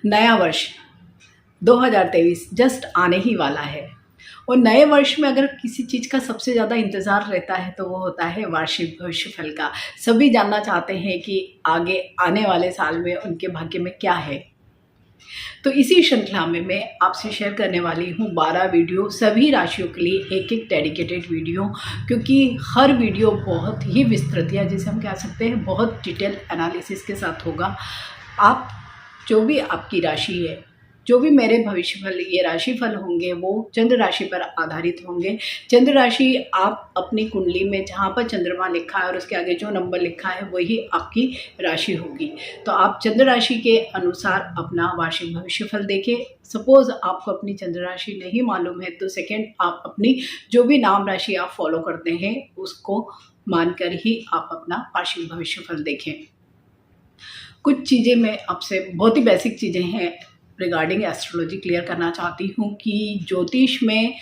नया वर्ष 2023 जस्ट आने ही वाला है और नए वर्ष में अगर किसी चीज़ का सबसे ज़्यादा इंतज़ार रहता है तो वो होता है वार्षिक भविष्यफल का। सभी जानना चाहते हैं कि आगे आने वाले साल में उनके भाग्य में क्या है। तो इसी श्रृंखला में मैं आपसे शेयर करने वाली हूँ 12 वीडियो, सभी राशियों के लिए एक एक डेडिकेटेड वीडियो, क्योंकि हर वीडियो बहुत ही विस्तृत या जिसे हम कह सकते हैं बहुत डिटेल एनालिसिस के साथ होगा। आप जो भी आपकी राशि है, जो भी मेरे भविष्यफल ये राशिफल होंगे वो चंद्र राशि पर आधारित होंगे। चंद्र राशि आप अपनी कुंडली में जहाँ पर चंद्रमा लिखा है और उसके आगे जो नंबर लिखा है वही आपकी राशि होगी। तो आप चंद्र राशि के अनुसार अपना वार्षिक भविष्यफल देखें। सपोज़ आपको अपनी चंद्र राशि नहीं मालूम है तो सेकेंड आप अपनी जो भी नाम राशि आप फॉलो करते हैं उसको मानकर ही आप अपना वार्षिक भविष्यफल देखें। कुछ चीज़ें मैं आपसे बहुत ही बेसिक चीज़ें हैं रिगार्डिंग एस्ट्रोलॉजी क्लियर करना चाहती हूँ कि ज्योतिष में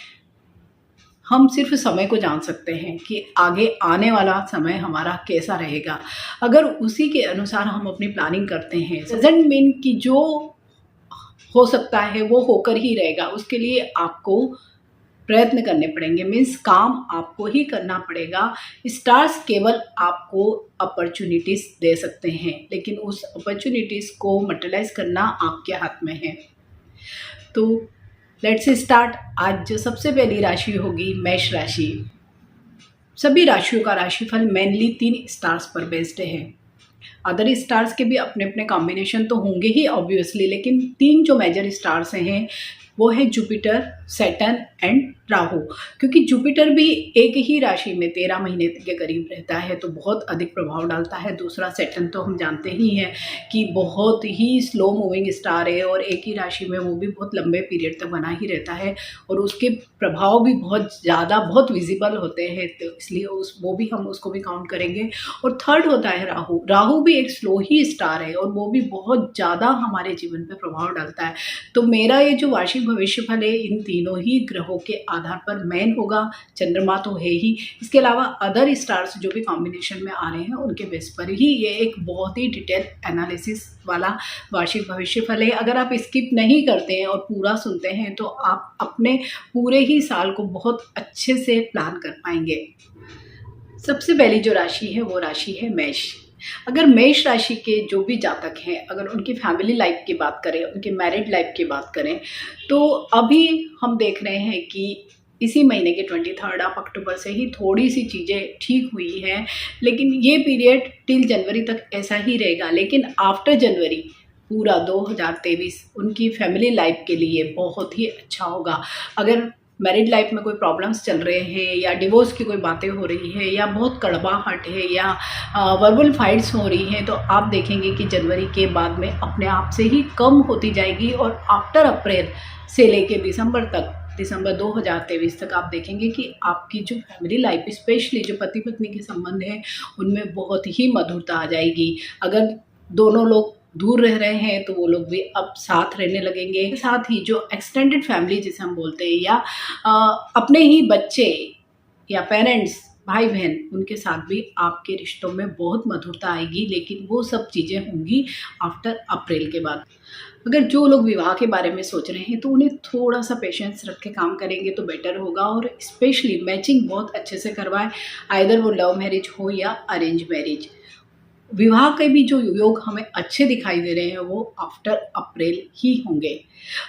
हम सिर्फ समय को जान सकते हैं कि आगे आने वाला समय हमारा कैसा रहेगा। अगर उसी के अनुसार हम अपनी प्लानिंग करते हैं, डजंट मीन कि जो हो सकता है वो होकर ही रहेगा। उसके लिए आपको प्रयत्न करने पड़ेंगे, मीन्स काम आपको ही करना पड़ेगा। स्टार्स केवल आपको अपॉर्चुनिटीज़ दे सकते हैं, लेकिन उस अपॉर्चुनिटीज़ को मटेरियलाइज करना आपके हाथ में है। तो लेट्स स्टार्ट। आज जो सबसे पहली राशि होगी मेष राशि। सभी राशियों का राशिफल मेनली 3 स्टार्स पर बेस्ड है। अदर स्टार्स के भी अपने अपने कॉम्बिनेशन तो होंगे ही ऑब्वियसली, लेकिन 3 जो मेजर स्टार्स हैं वो है जुपिटर, सैटर्न एंड राहु। क्योंकि जुपिटर भी एक ही राशि में 13 महीने के करीब रहता है तो बहुत अधिक प्रभाव डालता है। दूसरा सैटर्न तो हम जानते ही हैं कि बहुत ही स्लो मूविंग स्टार है और एक ही राशि में वो भी बहुत लंबे पीरियड तक बना ही रहता है और उसके प्रभाव भी बहुत ज़्यादा बहुत विजिबल होते हैं, तो इसलिए हम उसको भी काउंट करेंगे। और थर्ड होता है राहु। राहु भी एक स्लो ही स्टार है और वो भी बहुत ज़्यादा हमारे जीवन पर प्रभाव डालता है। तो मेरा ये जो वार्षिक भविष्यफल है इन तीनों ही ग्रहों के आधार पर मेन होगा। चंद्रमा तो है ही, इसके अलावा अदर स्टार्स जो भी कॉम्बिनेशन में आ रहे हैं उनके बेस पर ही ये एक बहुत ही डिटेल एनालिसिस वाला वार्षिक भविष्यफल है। अगर आप स्किप नहीं करते हैं और पूरा सुनते हैं तो आप अपने पूरे ही साल को बहुत अच्छे से प्लान कर पाएंगे। सबसे पहली जो राशि है वो राशि है मेष। अगर मेष राशि के जो भी जातक हैं, अगर उनकी फैमिली लाइफ की बात करें, उनकी मैरिड लाइफ की बात करें, तो अभी हम देख रहे हैं कि इसी महीने के 23 अक्टूबर से ही थोड़ी सी चीज़ें ठीक हुई हैं, लेकिन ये पीरियड टिल जनवरी तक ऐसा ही रहेगा। लेकिन आफ्टर जनवरी पूरा 2023 उनकी फैमिली लाइफ के लिए बहुत ही अच्छा होगा। अगर मैरिड लाइफ में कोई प्रॉब्लम्स चल रहे हैं या डिवोर्स की कोई बातें हो रही है या बहुत कड़वाहट है या वर्बल फाइट्स हो रही हैं, तो आप देखेंगे कि जनवरी के बाद में अपने आप से ही कम होती जाएगी और आफ्टर अप्रैल से लेके दिसंबर 2023 तक आप देखेंगे कि आपकी जो फैमिली लाइफ, स्पेशली जो पति पत्नी के संबंध हैं, उनमें बहुत ही मधुरता आ जाएगी। अगर दोनों लोग दूर रह रहे हैं तो वो लोग भी अब साथ रहने लगेंगे। साथ ही जो एक्सटेंडेड फैमिली जिसे हम बोलते हैं या अपने ही बच्चे या पेरेंट्स, भाई बहन, उनके साथ भी आपके रिश्तों में बहुत मधुरता आएगी, लेकिन वो सब चीज़ें होंगी आफ्टर अप्रैल के बाद। अगर जो लोग विवाह के बारे में सोच रहे हैं तो उन्हें थोड़ा सा पेशेंस रख के काम करेंगे तो बेटर होगा और स्पेशली मैचिंग बहुत अच्छे से करवाएं, आइदर वो लव मैरिज हो या अरेंज मैरिज। विवाह के भी जो योग हमें अच्छे दिखाई दे रहे हैं वो आफ्टर अप्रैल ही होंगे।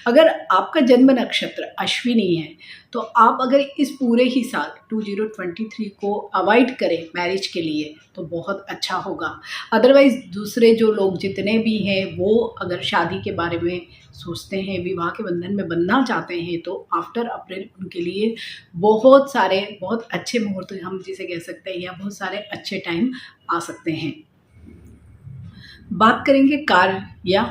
अगर आपका जन्म नक्षत्र अश्विनी है तो आप अगर इस पूरे ही साल 2023 को अवॉइड करें मैरिज के लिए तो बहुत अच्छा होगा। अदरवाइज़ दूसरे जो लोग जितने भी हैं वो अगर शादी के बारे में सोचते हैं, विवाह के बंधन में बनना चाहते हैं, तो आफ्टर अप्रैल उनके लिए बहुत सारे बहुत अच्छे मुहूर्त हम जिसे कह सकते हैं या बहुत सारे अच्छे टाइम आ सकते हैं। बात करेंगे कार्य या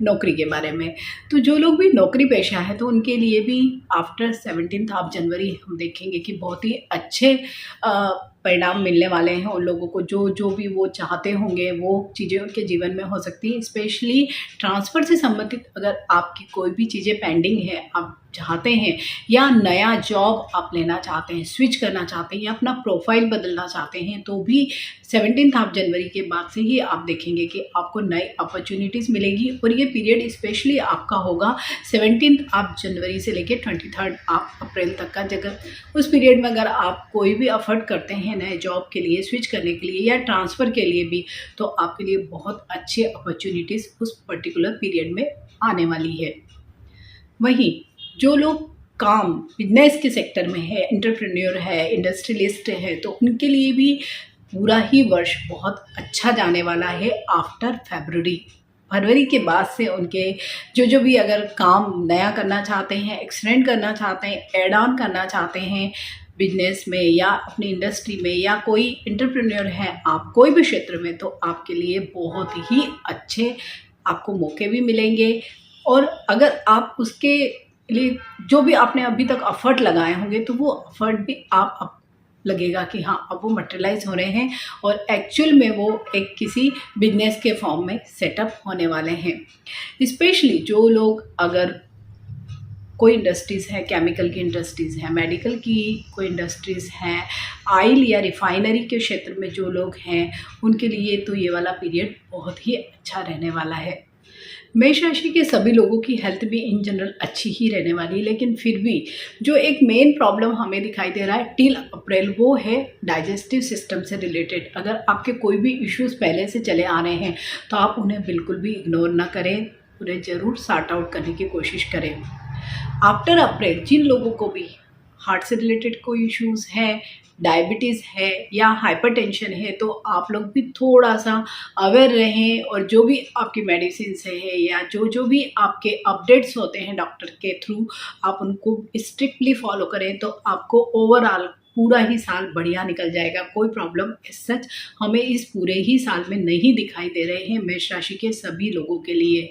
नौकरी के बारे में, तो जो लोग भी नौकरी पेशा है तो उनके लिए भी आफ्टर 17 जनवरी हम देखेंगे कि बहुत ही अच्छे परिणाम मिलने वाले हैं उन लोगों को जो जो भी वो चाहते होंगे वो चीज़ें उनके जीवन में हो सकती हैं। स्पेशली ट्रांसफ़र से संबंधित अगर आपकी कोई भी चीज़ें पेंडिंग है, आप चाहते हैं या नया जॉब आप लेना चाहते हैं, स्विच करना चाहते हैं या अपना प्रोफाइल बदलना चाहते हैं, तो भी 17 ऑफ जनवरी के बाद से ही आप देखेंगे कि आपको नई अपॉर्चुनिटीज़ मिलेगी। और ये पीरियड स्पेशली आपका होगा 17 ऑफ जनवरी से लेकर 23 ऑफ अप्रैल तक का। जगह उस पीरियड में अगर आप कोई भी एफर्ट करते हैं नए जॉब के लिए, स्विच करने के लिए या ट्रांसफ़र के लिए भी, तो आपके लिए बहुत अच्छी अपॉर्चुनिटीज़ उस पर्टिकुलर पीरियड में आने वाली है। वहीं जो लोग काम बिजनेस के सेक्टर में है, एंटरप्रेन्योर है, इंडस्ट्रियलिस्ट है, तो उनके लिए भी पूरा ही वर्ष बहुत अच्छा जाने वाला है। आफ्टर फरवरी के बाद से उनके जो भी अगर काम नया करना चाहते हैं, एक्सटेंड करना चाहते हैं, ऐड ऑन करना चाहते हैं बिजनेस में या अपनी इंडस्ट्री में या कोई एंटरप्रेन्योर है आप कोई भी क्षेत्र में, तो आपके लिए बहुत ही अच्छे आपको मौके भी मिलेंगे। और अगर आप उसके लिए जो भी आपने अभी तक एफर्ट लगाए होंगे, तो वो एफर्ट भी आप लगेगा कि हाँ अब वो मटेरियलाइज हो रहे हैं और एक्चुअल में वो एक किसी बिजनेस के फॉर्म में सेटअप होने वाले हैं। स्पेशली जो लोग अगर कोई इंडस्ट्रीज़ है, केमिकल की इंडस्ट्रीज़ है, मेडिकल की कोई इंडस्ट्रीज़ हैं, ऑयल या रिफाइनरी के क्षेत्र में जो लोग हैं, उनके लिए तो ये वाला पीरियड बहुत ही अच्छा रहने वाला है। मेष राशि के सभी लोगों की हेल्थ भी इन जनरल अच्छी ही रहने वाली है, लेकिन फिर भी जो एक मेन प्रॉब्लम हमें दिखाई दे रहा है टिल अप्रैल, वो है डाइजेस्टिव सिस्टम से रिलेटेड। अगर आपके कोई भी इश्यूज़ पहले से चले आ रहे हैं तो आप उन्हें बिल्कुल भी इग्नोर ना करें, उन्हें ज़रूर सॉर्ट आउट करने की कोशिश करें। आफ्टर अप्रैल जिन लोगों को भी हार्ट से रिलेटेड कोई इश्यूज़ हैं, डायबिटीज़ है या हाइपरटेंशन है, तो आप लोग भी थोड़ा सा अवेयर रहें और जो भी आपकी मेडिसिन है या जो भी आपके अपडेट्स होते हैं डॉक्टर के थ्रू, आप उनको स्ट्रिक्टली फॉलो करें, तो आपको ओवरऑल पूरा ही साल बढ़िया निकल जाएगा। कोई प्रॉब्लम इस सच हमें इस पूरे ही साल में नहीं दिखाई दे रहे हैं मेष राशि के सभी लोगों के लिए।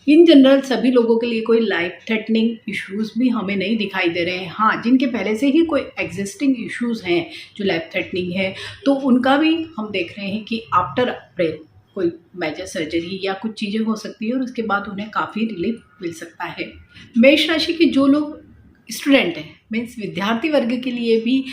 इन जनरल सभी लोगों के लिए कोई लाइफ थ्रेटनिंग इश्यूज़ भी हमें नहीं दिखाई दे रहे हैं। हाँ, जिनके पहले से ही कोई एग्जिस्टिंग इश्यूज़ हैं जो लाइफ थ्रेटनिंग है, तो उनका भी हम देख रहे हैं कि आफ्टर अप्रैल कोई मेजर सर्जरी या कुछ चीज़ें हो सकती है और उसके बाद उन्हें काफ़ी रिलीफ मिल सकता है। मेष राशि के जो लोग स्टूडेंट हैं, मीन्स विद्यार्थी वर्ग के लिए भी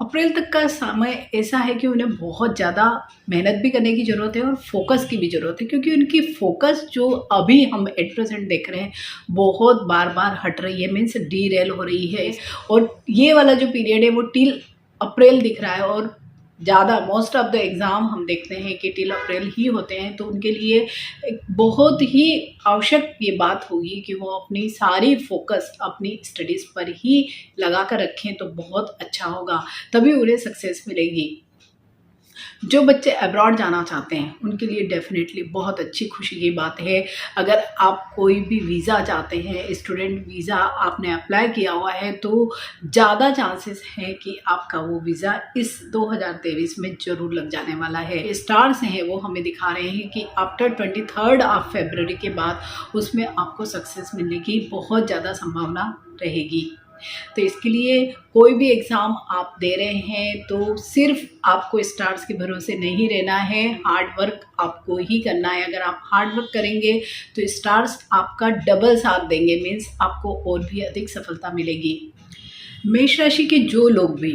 अप्रैल तक का समय ऐसा है कि उन्हें बहुत ज़्यादा मेहनत भी करने की ज़रूरत है और फोकस की भी ज़रूरत है, क्योंकि उनकी फोकस जो अभी हम एट प्रेजेंट देख रहे हैं बहुत बार बार हट रही है, मीन्स डीरेल हो रही है। और ये वाला जो पीरियड है वो टिल अप्रैल दिख रहा है और ज़्यादा मोस्ट ऑफ द एग्ज़ाम हम देखते हैं कि टिल अप्रैल ही होते हैं, तो उनके लिए एक बहुत ही आवश्यक ये बात होगी कि वो अपनी सारी फोकस अपनी स्टडीज़ पर ही लगा कर रखें, तो बहुत अच्छा होगा, तभी उन्हें सक्सेस मिलेगी। जो बच्चे अब्रॉड जाना चाहते हैं उनके लिए डेफिनेटली बहुत अच्छी खुशी की बात है। अगर आप कोई भी वीज़ा चाहते हैं, स्टूडेंट वीज़ा आपने अप्लाई किया हुआ है, तो ज़्यादा चांसेस हैं कि आपका वो वीज़ा इस 2023 में ज़रूर लग जाने वाला है। स्टार्स हैं वो हमें दिखा रहे हैं कि आफ्टर 23 ऑफ फरवरी के बाद उसमें आपको सक्सेस मिलने की बहुत ज़्यादा संभावना रहेगी। तो इसके लिए कोई भी एग्ज़ाम आप दे रहे हैं तो सिर्फ आपको स्टार्स के भरोसे नहीं रहना है, हार्ड वर्क आपको ही करना है। अगर आप हार्ड वर्क करेंगे तो स्टार्स आपका डबल साथ देंगे, मीन्स आपको और भी अधिक सफलता मिलेगी। मेष राशि के जो लोग भी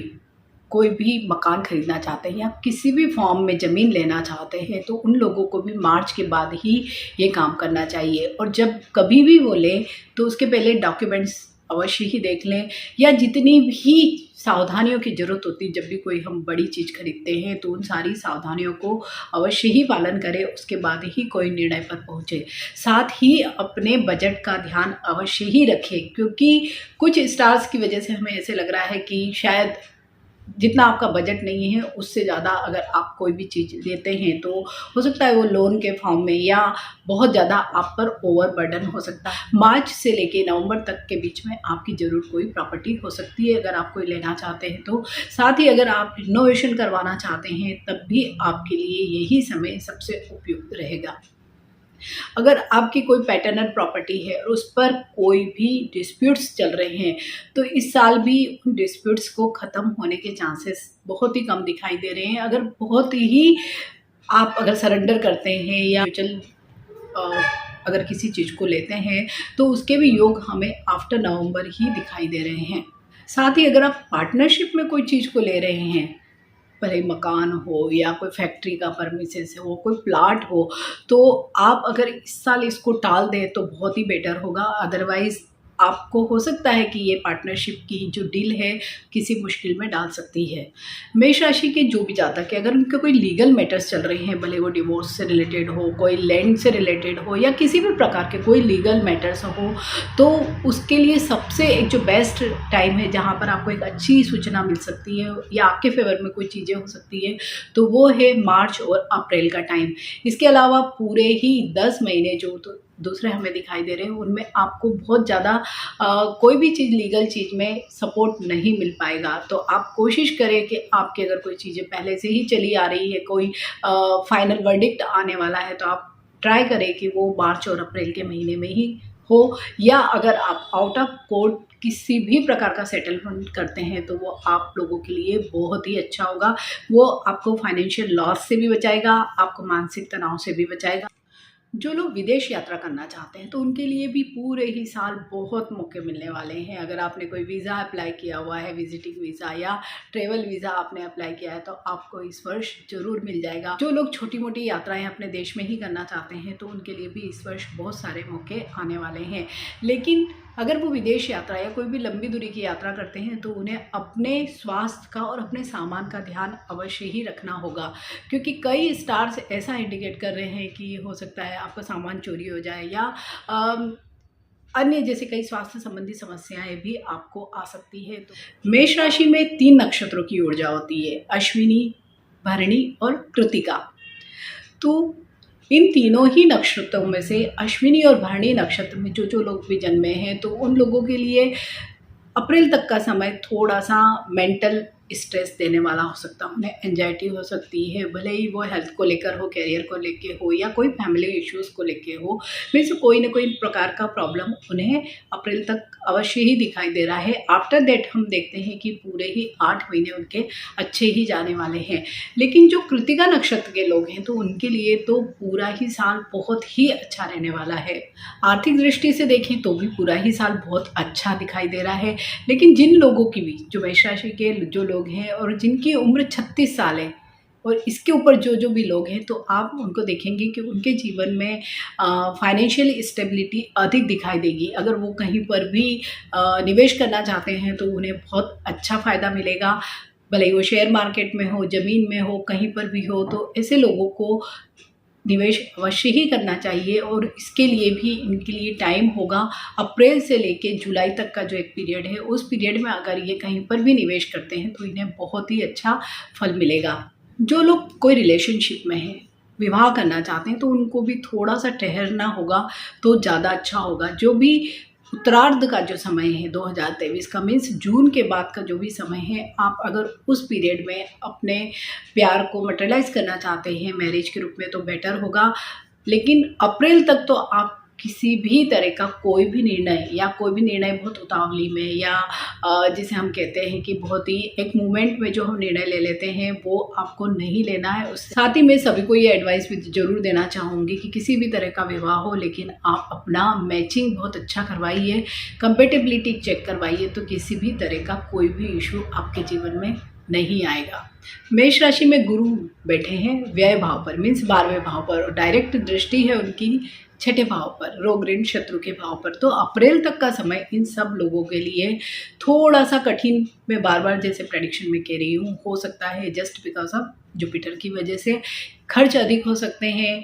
कोई भी मकान खरीदना चाहते हैं या किसी भी फॉर्म में ज़मीन लेना चाहते हैं, तो उन लोगों को भी मार्च के बाद ही ये काम करना चाहिए। और जब कभी भी वो लें तो उसके पहले डॉक्यूमेंट्स अवश्य ही देख लें, या जितनी भी सावधानियों की ज़रूरत होती है जब भी कोई हम बड़ी चीज़ खरीदते हैं, तो उन सारी सावधानियों को अवश्य ही पालन करें, उसके बाद ही कोई निर्णय पर पहुँचे। साथ ही अपने बजट का ध्यान अवश्य ही रखें, क्योंकि कुछ स्टार्स की वजह से हमें ऐसे लग रहा है कि शायद जितना आपका बजट नहीं है उससे ज़्यादा अगर आप कोई भी चीज़ लेते हैं तो हो सकता है वो लोन के फॉर्म में या बहुत ज़्यादा आप पर ओवरबर्डन हो सकता है। मार्च से लेके नवंबर तक के बीच में आपकी ज़रूर कोई प्रॉपर्टी हो सकती है अगर आप कोई लेना चाहते हैं तो। साथ ही अगर आप रिनोवेशन करवाना चाहते हैं तब भी आपके लिए यही समय सबसे उपयुक्त रहेगा। अगर आपकी कोई पैटर्नल प्रॉपर्टी है और उस पर कोई भी डिस्प्यूट्स चल रहे हैं, तो इस साल भी उन डिस्प्यूट्स को ख़त्म होने के चांसेस बहुत ही कम दिखाई दे रहे हैं। अगर बहुत ही आप अगर सरेंडर करते हैं या म्यूचुअल अगर किसी चीज़ को लेते हैं, तो उसके भी योग हमें आफ्टर नवंबर ही दिखाई दे रहे हैं। साथ ही अगर आप पार्टनरशिप में कोई चीज़ को ले रहे हैं, भले मकान हो या कोई फैक्ट्री का परमिसेस हो, कोई प्लाट हो, तो आप अगर इस साल इसको टाल दें तो बहुत ही बेटर होगा। अदरवाइज़ आपको हो सकता है कि ये पार्टनरशिप की जो डील है किसी मुश्किल में डाल सकती है। मेष राशि के जो भी जातक है, अगर उनके कोई लीगल मैटर्स चल रहे हैं, भले वो डिवोर्स से रिलेटेड हो, कोई लैंड से रिलेटेड हो या किसी भी प्रकार के कोई लीगल मैटर्स हो, तो उसके लिए सबसे एक जो बेस्ट टाइम है जहाँ पर आपको एक अच्छी सूचना मिल सकती है या आपके फेवर में कोई चीज़ें हो सकती है, तो वो है मार्च और अप्रैल का टाइम। इसके अलावा पूरे ही 10 महीने जो तो दूसरे हमें दिखाई दे रहे हैं, उनमें आपको बहुत ज़्यादा कोई भी चीज़ लीगल चीज़ में सपोर्ट नहीं मिल पाएगा। तो आप कोशिश करें कि आपकी अगर कोई चीज़ें पहले से ही चली आ रही है, कोई फाइनल वर्डिक्ट आने वाला है, तो आप ट्राई करें कि वो मार्च और अप्रैल के महीने में ही हो। या अगर आप आउट ऑफ कोर्ट किसी भी प्रकार का सेटलमेंट करते हैं, तो वो आप लोगों के लिए बहुत ही अच्छा होगा। वो आपको फाइनेंशियल लॉस से भी बचाएगा, आपको मानसिक तनाव से भी बचाएगा। जो लोग विदेश यात्रा करना चाहते हैं, तो उनके लिए भी पूरे ही साल बहुत मौके मिलने वाले हैं। अगर आपने कोई वीज़ा अप्लाई किया हुआ है, विजिटिंग वीज़ा या ट्रैवल वीज़ा आपने अप्लाई किया है, तो आपको इस वर्ष ज़रूर मिल जाएगा। जो लोग छोटी मोटी यात्राएं अपने देश में ही करना चाहते हैं, तो उनके लिए भी इस वर्ष बहुत सारे मौके आने वाले हैं। लेकिन अगर वो विदेश यात्रा या कोई भी लंबी दूरी की यात्रा करते हैं, तो उन्हें अपने स्वास्थ्य का और अपने सामान का ध्यान अवश्य ही रखना होगा, क्योंकि कई स्टार्स ऐसा इंडिकेट कर रहे हैं कि हो सकता है आपका सामान चोरी हो जाए या अन्य जैसे कई स्वास्थ्य संबंधी समस्याएं भी आपको आ सकती है। तो मेष राशि में 3 नक्षत्रों की ऊर्जा होती है, अश्विनी, भरणी और कृतिका। तो इन तीनों ही नक्षत्रों में से अश्विनी और भरणी नक्षत्र में जो लोग भी जन्मे हैं, तो उन लोगों के लिए अप्रैल तक का समय थोड़ा सा मेंटल स्ट्रेस देने वाला हो सकता है। उन्हें एंजाइटी हो सकती है, भले ही वो हेल्थ को लेकर हो, कैरियर को लेके हो या कोई फैमिली इश्यूज़ को लेके हो, मीन्स कोई ना कोई प्रकार का प्रॉब्लम उन्हें अप्रैल तक अवश्य ही दिखाई दे रहा है। आफ्टर दैट हम देखते हैं कि पूरे ही 8 महीने उनके अच्छे ही जाने वाले हैं। लेकिन जो कृतिका नक्षत्र के लोग हैं, तो उनके लिए तो पूरा ही साल बहुत ही अच्छा रहने वाला है। आर्थिक दृष्टि से देखें तो भी पूरा ही साल बहुत अच्छा दिखाई दे रहा है। लेकिन जिन लोगों की भी, जो मेष राशि के जो लोग हैं और जिनकी उम्र 36 साल है और इसके ऊपर जो भी लोग हैं, तो आप उनको देखेंगे कि उनके जीवन में फाइनेंशियल स्टेबिलिटी अधिक दिखाई देगी। अगर वो कहीं पर भी निवेश करना चाहते हैं, तो उन्हें बहुत अच्छा फ़ायदा मिलेगा, भले ही वो शेयर मार्केट में हो, ज़मीन में हो, कहीं पर भी हो। तो ऐसे लोगों को निवेश अवश्य ही करना चाहिए और इसके लिए भी इनके लिए टाइम होगा। अप्रैल से लेके जुलाई तक का जो एक पीरियड है, उस पीरियड में अगर ये कहीं पर भी निवेश करते हैं, तो इन्हें बहुत ही अच्छा फल मिलेगा। जो लोग कोई रिलेशनशिप में हैं, विवाह करना चाहते हैं, तो उनको भी थोड़ा सा ठहरना होगा तो ज़्यादा अच्छा होगा। जो भी उत्तरार्ध का जो समय है 2023 का, मीन्स जून के बाद का जो भी समय है, आप अगर उस पीरियड में अपने प्यार को मटेरियलाइज करना चाहते हैं मैरिज के रूप में, तो बेटर होगा। लेकिन अप्रैल तक तो आप किसी भी तरह का कोई भी निर्णय बहुत उतावली में या जिसे हम कहते हैं कि बहुत ही एक मोमेंट में जो हम निर्णय ले लेते हैं, वो आपको नहीं लेना है। उससे साथ ही मैं सभी को ये एडवाइस भी ज़रूर देना चाहूँगी कि किसी भी तरह का विवाह हो, लेकिन आप अपना मैचिंग बहुत अच्छा करवाइए, कंपेटेबिलिटी चेक करवाइए, तो किसी भी तरह का कोई भी इशू आपके जीवन में नहीं आएगा। मेष राशि में गुरु बैठे हैं व्यय भाव पर, मीन्स 12वें भाव पर, और डायरेक्ट दृष्टि है उनकी 6ठे भाव पर, रोग ऋण शत्रु के भाव पर। तो अप्रैल तक का समय इन सब लोगों के लिए थोड़ा सा कठिन, मैं बार बार जैसे प्रेडिक्शन में कह रही हूँ, हो सकता है जस्ट बिकॉज ऑफ जुपिटर की वजह से खर्च अधिक हो सकते हैं।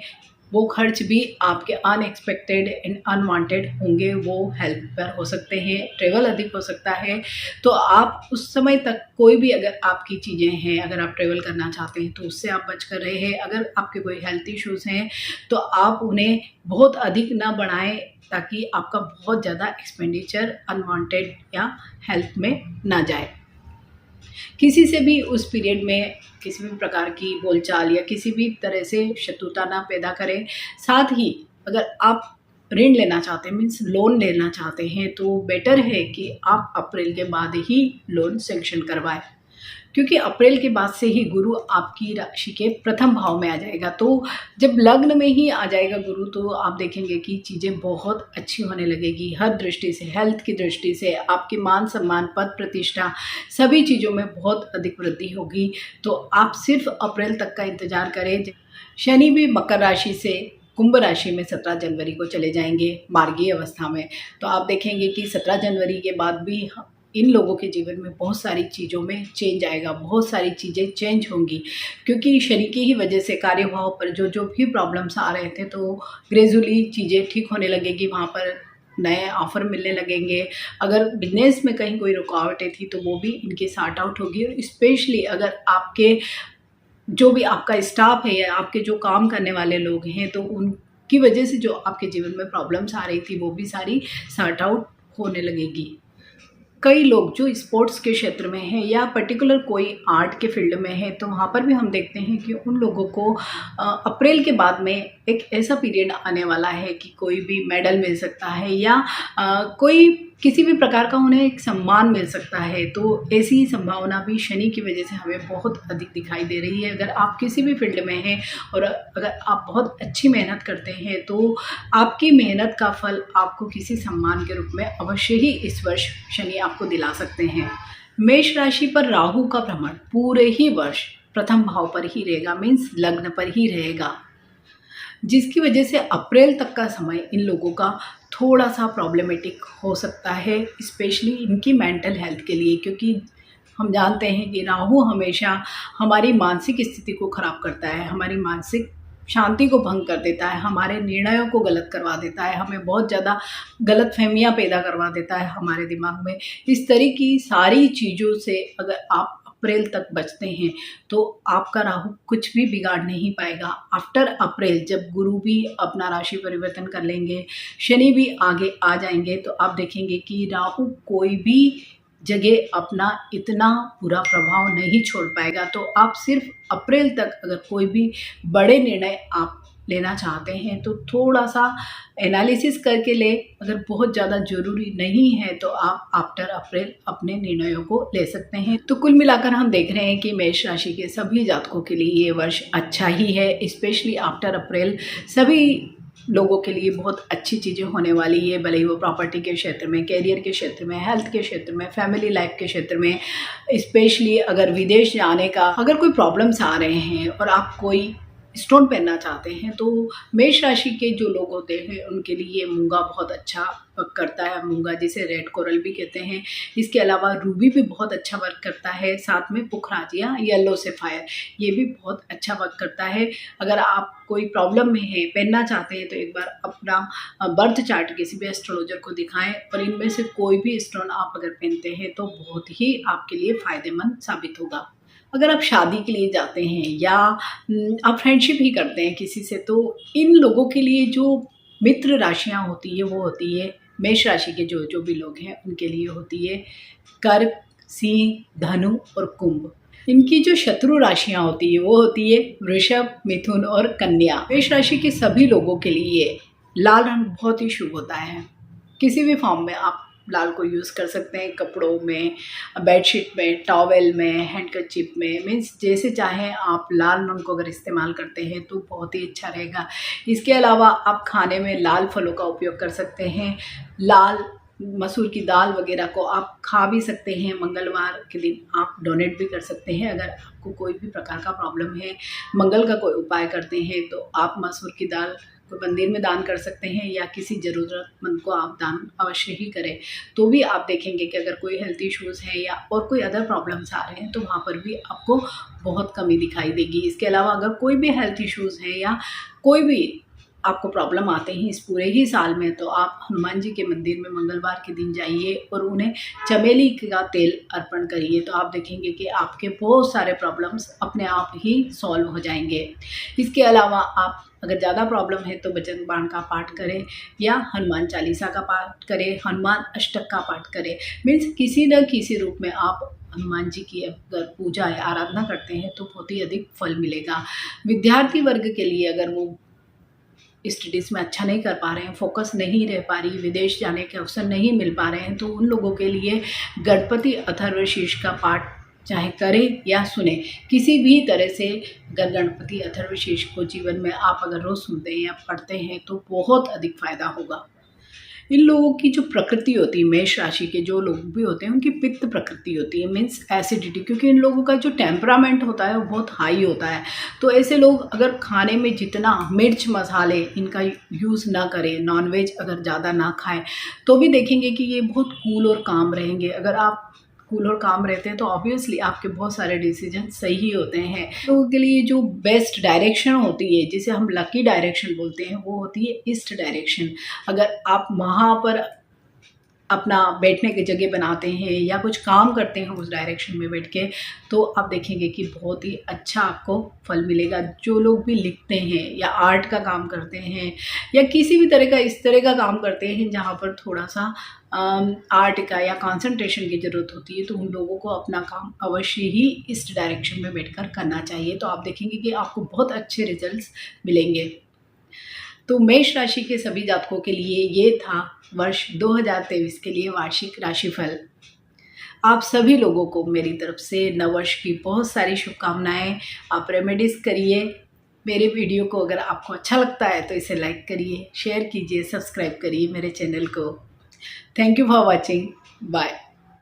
वो खर्च भी आपके अनएक्सपेक्टेड एंड अनवांटेड होंगे, वो हेल्थ पर हो सकते हैं, ट्रेवल अधिक हो सकता है। तो आप उस समय तक कोई भी अगर आपकी चीज़ें हैं, अगर आप ट्रेवल करना चाहते हैं, तो उससे आप बच कर रहे हैं। अगर आपके कोई हेल्थ इश्यूज़ हैं, तो आप उन्हें बहुत अधिक ना बढ़ाएं, ताकि आपका बहुत ज़्यादा एक्सपेंडिचर अनवांटेड या हेल्थ में ना जाए। किसी से भी उस पीरियड में किसी भी प्रकार की बोलचाल या किसी भी तरह से शत्रुता ना पैदा करें। साथ ही अगर आप ऋण लेना चाहते हैं, मीन्स लोन लेना चाहते हैं, तो बेटर है कि आप अप्रैल के बाद ही लोन सैंक्शन करवाएं, क्योंकि अप्रैल के बाद से ही गुरु आपकी राशि के प्रथम भाव में आ जाएगा। तो जब लग्न में ही आ जाएगा गुरु, तो आप देखेंगे कि चीज़ें बहुत अच्छी होने लगेगी हर दृष्टि से, हेल्थ की दृष्टि से, आपके मान सम्मान, पद प्रतिष्ठा, सभी चीज़ों में बहुत अधिक वृद्धि होगी। तो आप सिर्फ अप्रैल तक का इंतज़ार करें। शनि भी मकर राशि से कुंभ राशि में 17 जनवरी को चले जाएंगे मार्गीय अवस्था में। तो आप देखेंगे कि 17 जनवरी के बाद भी इन लोगों के जीवन में बहुत सारी चीज़ों में चेंज आएगा, बहुत सारी चीज़ें चेंज होंगी, क्योंकि शनि की ही वजह से कार्यभाव पर जो जो भी प्रॉब्लम्स आ रहे थे, तो ग्रेजुअली चीज़ें ठीक होने लगेगी। वहाँ पर नए ऑफ़र मिलने लगेंगे। अगर बिजनेस में कहीं कोई रुकावटें थी, तो वो भी इनके सॉर्ट आउट होगी। और स्पेशली अगर आपके जो भी आपका स्टाफ है या आपके जो काम करने वाले लोग हैं, तो उनकी वजह से जो आपके जीवन में प्रॉब्लम्स आ रही थी, वो भी सारी सॉर्ट आउट होने लगेगी। कई लोग जो स्पोर्ट्स के क्षेत्र में हैं या पर्टिकुलर कोई आर्ट के फील्ड में है, तो वहाँ पर भी हम देखते हैं कि उन लोगों को अप्रैल के बाद में एक ऐसा पीरियड आने वाला है कि कोई भी मेडल मिल सकता है या कोई किसी भी प्रकार का उन्हें एक सम्मान मिल सकता है। तो ऐसी ही संभावना भी शनि की वजह से हमें बहुत अधिक दिखाई दे रही है। अगर आप किसी भी फील्ड में हैं और अगर आप बहुत अच्छी मेहनत करते हैं, तो आपकी मेहनत का फल आपको किसी सम्मान के रूप में अवश्य ही इस वर्ष शनि आपको दिला सकते हैं। मेष राशि पर राहु का भ्रमण पूरे ही वर्ष प्रथम भाव पर ही रहेगा, मीन्स लग्न पर ही रहेगा, जिसकी वजह से अप्रैल तक का समय इन लोगों का थोड़ा सा प्रॉब्लमेटिक हो सकता है, स्पेशली इनकी मेंटल हेल्थ के लिए, क्योंकि हम जानते हैं कि राहु हमेशा हमारी मानसिक स्थिति को ख़राब करता है, हमारी मानसिक शांति को भंग कर देता है, हमारे निर्णयों को गलत करवा देता है, हमें बहुत ज़्यादा गलतफहमियां पैदा करवा देता है हमारे दिमाग में। इस तरह की सारी चीज़ों से अगर आप अप्रैल तक बचते हैं, तो आपका राहु कुछ भी बिगाड़ नहीं पाएगा। आफ्टर अप्रैल जब गुरु भी अपना राशि परिवर्तन कर लेंगे, शनि भी आगे आ जाएंगे, तो आप देखेंगे कि राहु कोई भी जगह अपना इतना बुरा प्रभाव नहीं छोड़ पाएगा। तो आप सिर्फ अप्रैल तक अगर कोई भी बड़े निर्णय आप लेना चाहते हैं, तो थोड़ा सा एनालिसिस करके ले। अगर बहुत ज़्यादा ज़रूरी नहीं है, तो आप आफ्टर अप्रैल अपने निर्णयों को ले सकते हैं। तो कुल मिलाकर हम देख रहे हैं कि मेष राशि के सभी जातकों के लिए ये वर्ष अच्छा ही है। स्पेशली आफ्टर अप्रैल सभी लोगों के लिए बहुत अच्छी चीज़ें होने वाली है, भले ही वो प्रॉपर्टी के क्षेत्र में, कैरियर के क्षेत्र में, हेल्थ के क्षेत्र में, फैमिली लाइफ के क्षेत्र में। स्पेशली अगर विदेश जाने का अगर कोई प्रॉब्लम्स आ रहे हैं और आप कोई स्टोन पहनना चाहते हैं, तो मेष राशि के जो लोग होते हैं उनके लिए मूंगा बहुत अच्छा वर्क करता है। मूंगा जिसे रेड कोरल भी कहते हैं। इसके अलावा रूबी भी बहुत अच्छा वर्क करता है। साथ में पुखराजिया, येलो सेफायर, ये भी बहुत अच्छा वर्क करता है। अगर आप कोई प्रॉब्लम में है, पहनना चाहते हैं, तो एक बार अपना बर्थ चार्ट किसी भी एस्ट्रोलॉजर को दिखाएं और इनमें से कोई भी स्टोन आप अगर पहनते हैं, तो बहुत ही आपके लिए फ़ायदेमंद साबित होगा। अगर आप शादी के लिए जाते हैं या आप फ्रेंडशिप ही करते हैं किसी से, तो इन लोगों के लिए जो मित्र राशियां होती है, वो होती है मेष राशि के जो जो भी लोग हैं उनके लिए होती है कर्क, सिंह, धनु और कुंभ। इनकी जो शत्रु राशियां होती है वो होती है वृषभ, मिथुन और कन्या। मेष राशि के सभी लोगों के लिए लाल रंग बहुत ही शुभ होता है। किसी भी फॉर्म में आप लाल को यूज़ कर सकते हैं, कपड़ों में, बेडशीट में, टॉवेल में, हैंडकरचिप में, मीन्स जैसे चाहें आप लाल रंग को अगर इस्तेमाल करते हैं तो बहुत ही अच्छा रहेगा। इसके अलावा आप खाने में लाल फलों का उपयोग कर सकते हैं। लाल मसूर की दाल वगैरह को आप खा भी सकते हैं। मंगलवार के दिन आप डोनेट भी कर सकते हैं। अगर आपको कोई भी प्रकार का प्रॉब्लम है, मंगल का कोई उपाय करते हैं, तो आप मसूर की दाल को मंदिर में दान कर सकते हैं या किसी ज़रूरतमंद को आप दान अवश्य ही करें। तो भी आप देखेंगे कि अगर कोई हेल्थ इश्यूज़ है या और कोई अदर प्रॉब्लम्स आ रहे हैं, तो वहाँ पर भी आपको बहुत कमी दिखाई देगी। इसके अलावा अगर कोई भी हेल्थ इश्यूज़ है या कोई भी आपको प्रॉब्लम आते हैं इस पूरे ही साल में, तो आप हनुमान जी के मंदिर में मंगलवार के दिन जाइए और उन्हें चमेली का तेल अर्पण करिए। तो आप देखेंगे कि आपके बहुत सारे प्रॉब्लम्स अपने आप ही सॉल्व हो जाएंगे। इसके अलावा आप अगर ज़्यादा प्रॉब्लम है, तो बजरंग बाण का पाठ करें या हनुमान चालीसा का पाठ करें, हनुमान अष्टक का पाठ करें। मीन्स किसी न किसी रूप में आप हनुमान जी की अगर पूजा या आराधना करते हैं, तो बहुत ही अधिक फल मिलेगा। विद्यार्थी वर्ग के लिए अगर वो स्टडीज़ में अच्छा नहीं कर पा रहे हैं, फोकस नहीं रह पा रही, विदेश जाने के अवसर नहीं मिल पा रहे हैं, तो उन लोगों के लिए गणपति अथर्वशीर्ष का पाठ चाहे करें या सुने, किसी भी तरह से अगर गणपति अथर्वशीर्ष को जीवन में आप अगर रोज़ सुनते हैं या पढ़ते हैं तो बहुत अधिक फ़ायदा होगा। इन लोगों की जो प्रकृति होती है, मेष राशि के जो लोग भी होते हैं उनकी पित्त प्रकृति होती है, मीन्स एसिडिटी, क्योंकि इन लोगों का जो टेम्परामेंट होता है वो बहुत हाई होता है। तो ऐसे लोग अगर खाने में जितना मिर्च मसाले इनका यूज़ ना करें, नॉनवेज अगर ज़्यादा ना खाएं, तो भी देखेंगे कि ये बहुत कूल और काम रहेंगे। अगर आप कूल और काम रहते हैं तो ऑब्वियसली आपके बहुत सारे डिसीजन सही ही होते हैं। लोगों के लिए जो बेस्ट डायरेक्शन होती है, जिसे हम लकी डायरेक्शन बोलते हैं, वो होती है ईस्ट डायरेक्शन। अगर आप वहाँ पर अपना बैठने की जगह बनाते हैं या कुछ काम करते हैं उस डायरेक्शन में बैठ के, तो आप देखेंगे कि बहुत ही अच्छा आपको फल मिलेगा। जो लोग भी लिखते हैं या आर्ट का काम करते हैं या किसी भी तरह का इस तरह का काम करते हैं जहाँ पर थोड़ा सा आर्ट का या कंसंट्रेशन की ज़रूरत होती है, तो उन लोगों को अपना काम अवश्य ही इस डायरेक्शन में बैठकर करना चाहिए। तो आप देखेंगे कि आपको बहुत अच्छे रिजल्ट्स मिलेंगे। तो मेष राशि के सभी जातकों के लिए ये था वर्ष 2023 के लिए वार्षिक राशिफल। आप सभी लोगों को मेरी तरफ से नववर्ष की बहुत सारी शुभकामनाएं। आप रेमेडीज़ करिए। मेरे वीडियो को अगर आपको अच्छा लगता है तो इसे लाइक करिए, शेयर कीजिए, सब्सक्राइब करिए मेरे चैनल को। Thank you for watching. Bye.